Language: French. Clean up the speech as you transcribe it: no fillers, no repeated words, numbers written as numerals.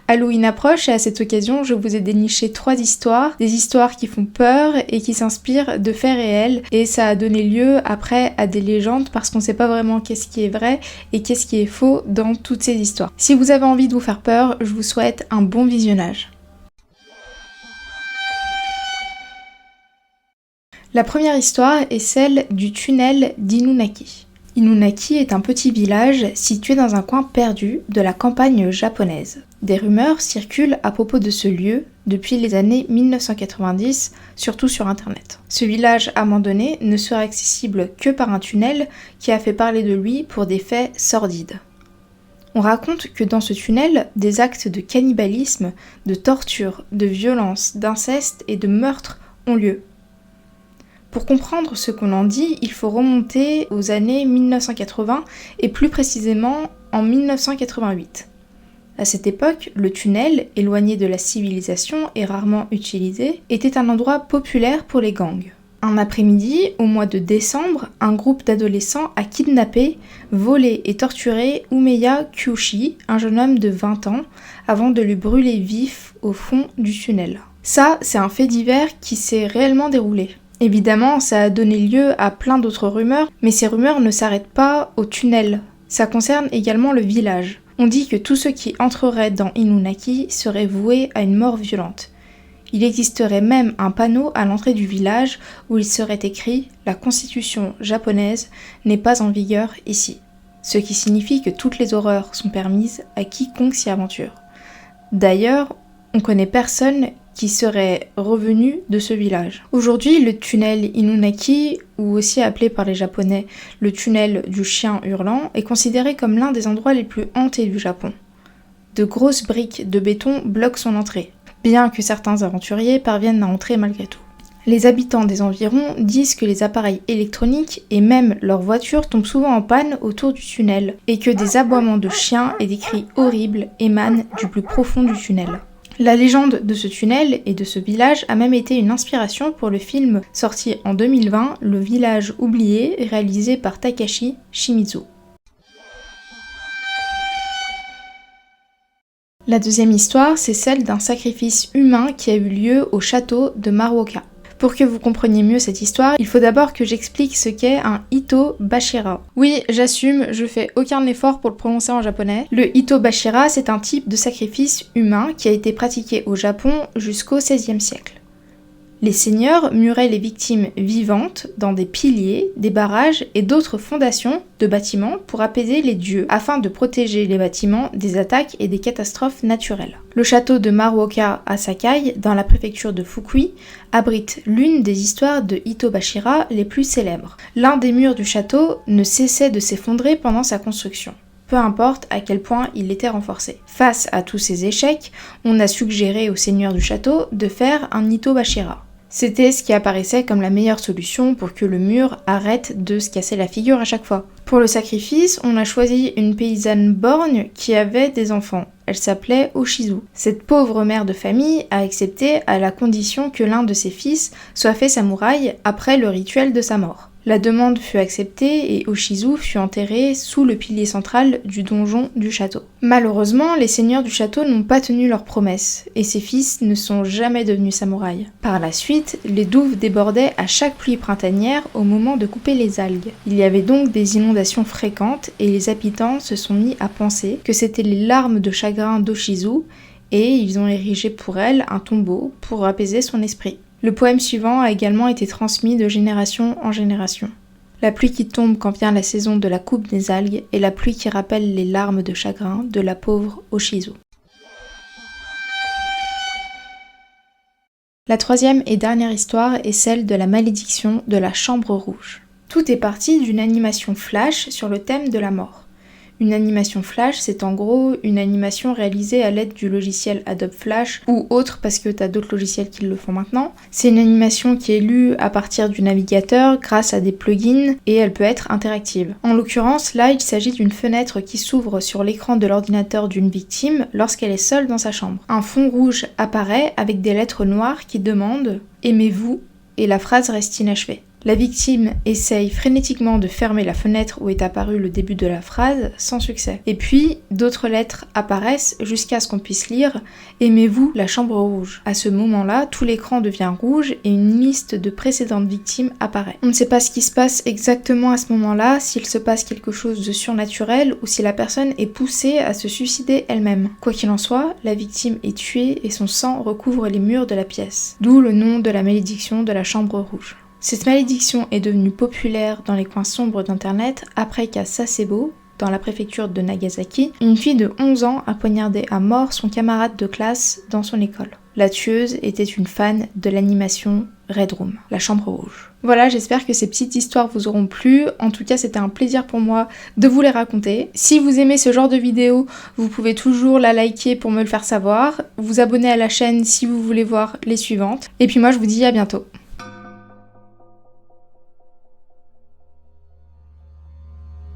Halloween approche et à cette occasion, je vous ai déniché 3 histoires, des histoires qui font peur et qui s'inspirent de faits réels, et ça a donné lieu après à des légendes parce qu'on sait pas vraiment qu'est-ce qui est vrai et qu'est-ce qui est faux dans toutes ces histoires. Si vous avez envie de vous faire peur, je vous souhaite un bon visionnage. La première histoire est celle du tunnel d'Inunaki. Inunaki est un petit village situé dans un coin perdu de la campagne japonaise. Des rumeurs circulent à propos de ce lieu depuis les années 1990, surtout sur internet. Ce village abandonné ne sera accessible que par un tunnel qui a fait parler de lui pour des faits sordides. On raconte que dans ce tunnel, des actes de cannibalisme, de torture, de violence, d'inceste et de meurtre ont lieu. Pour comprendre ce qu'on en dit, il faut remonter aux années 1980 et plus précisément en 1988. À cette époque, le tunnel, éloigné de la civilisation et rarement utilisé, était un endroit populaire pour les gangs. Un après-midi, au mois de décembre, un groupe d'adolescents a kidnappé, volé et torturé Umeya Kyushi, un jeune homme de 20 ans, avant de le brûler vif au fond du tunnel. Ça, c'est un fait divers qui s'est réellement déroulé. Évidemment, ça a donné lieu à plein d'autres rumeurs, mais ces rumeurs ne s'arrêtent pas au tunnel. Ça concerne également le village. On dit que tous ceux qui entreraient dans Inunaki seraient voués à une mort violente. Il existerait même un panneau à l'entrée du village où il serait écrit « La constitution japonaise n'est pas en vigueur ici », ce qui signifie que toutes les horreurs sont permises à quiconque s'y aventure. D'ailleurs, on connaît personne qui serait revenu de ce village. Aujourd'hui, le tunnel Inunaki, ou aussi appelé par les Japonais le tunnel du chien hurlant, est considéré comme l'un des endroits les plus hantés du Japon. De grosses briques de béton bloquent son entrée, bien que certains aventuriers parviennent à entrer malgré tout. Les habitants des environs disent que les appareils électroniques et même leurs voitures tombent souvent en panne autour du tunnel, et que des aboiements de chiens et des cris horribles émanent du plus profond du tunnel. La légende de ce tunnel et de ce village a même été une inspiration pour le film sorti en 2020, Le village oublié, réalisé par Takashi Shimizu. La deuxième histoire, c'est celle d'un sacrifice humain qui a eu lieu au château de Maruoka. Pour que vous compreniez mieux cette histoire, il faut d'abord que j'explique ce qu'est un Ito-bashira. Oui, j'assume, je fais aucun effort pour le prononcer en japonais. Le Ito-bashira, c'est un type de sacrifice humain qui a été pratiqué au Japon jusqu'au XVIe siècle. Les seigneurs muraient les victimes vivantes dans des piliers, des barrages et d'autres fondations de bâtiments pour apaiser les dieux, afin de protéger les bâtiments des attaques et des catastrophes naturelles. Le château de Maruoka à Sakai, dans la préfecture de Fukui, abrite l'une des histoires de Ito-bashira les plus célèbres. L'un des murs du château ne cessait de s'effondrer pendant sa construction. Peu importe à quel point il était renforcé. Face à tous ces échecs, on a suggéré au seigneur du château de faire un Ito-bashira. C'était ce qui apparaissait comme la meilleure solution pour que le mur arrête de se casser la figure à chaque fois. Pour le sacrifice, on a choisi une paysanne borgne qui avait des enfants. Elle s'appelait Oshizu. Cette pauvre mère de famille a accepté à la condition que l'un de ses fils soit fait samouraï après le rituel de sa mort. La demande fut acceptée et Oshizu fut enterré sous le pilier central du donjon du château. Malheureusement, les seigneurs du château n'ont pas tenu leur promesse, et ses fils ne sont jamais devenus samouraïs. Par la suite, les douves débordaient à chaque pluie printanière au moment de couper les algues. Il y avait donc des inondations fréquentes, et les habitants se sont mis à penser que c'était les larmes de chagrin d'Oshizu, et ils ont érigé pour elle un tombeau pour apaiser son esprit. Le poème suivant a également été transmis de génération en génération. La pluie qui tombe quand vient la saison de la coupe des algues et la pluie qui rappelle les larmes de chagrin de la pauvre Oshizu. La troisième et dernière histoire est celle de la malédiction de la chambre rouge. Tout est parti d'une animation flash sur le thème de la mort. Une animation flash, c'est en gros une animation réalisée à l'aide du logiciel Adobe Flash ou autre parce que t'as d'autres logiciels qui le font maintenant. C'est une animation qui est lue à partir du navigateur grâce à des plugins et elle peut être interactive. En l'occurrence, là, il s'agit d'une fenêtre qui s'ouvre sur l'écran de l'ordinateur d'une victime lorsqu'elle est seule dans sa chambre. Un fond rouge apparaît avec des lettres noires qui demandent « Aimez-vous ?» et la phrase reste inachevée. La victime essaye frénétiquement de fermer la fenêtre où est apparu le début de la phrase, sans succès. Et puis, d'autres lettres apparaissent jusqu'à ce qu'on puisse lire « Aimez-vous la chambre rouge ?» À ce moment-là, tout l'écran devient rouge et une liste de précédentes victimes apparaît. On ne sait pas ce qui se passe exactement à ce moment-là, s'il se passe quelque chose de surnaturel ou si la personne est poussée à se suicider elle-même. Quoi qu'il en soit, la victime est tuée et son sang recouvre les murs de la pièce. D'où le nom de la malédiction de la chambre rouge. Cette malédiction est devenue populaire dans les coins sombres d'internet après qu'à Sasebo, dans la préfecture de Nagasaki, une fille de 11 ans a poignardé à mort son camarade de classe dans son école. La tueuse était une fan de l'animation Red Room, la chambre rouge. Voilà, j'espère que ces petites histoires vous auront plu. En tout cas, c'était un plaisir pour moi de vous les raconter. Si vous aimez ce genre de vidéo, vous pouvez toujours la liker pour me le faire savoir, vous abonner à la chaîne si vous voulez voir les suivantes. Et puis moi, je vous dis à bientôt.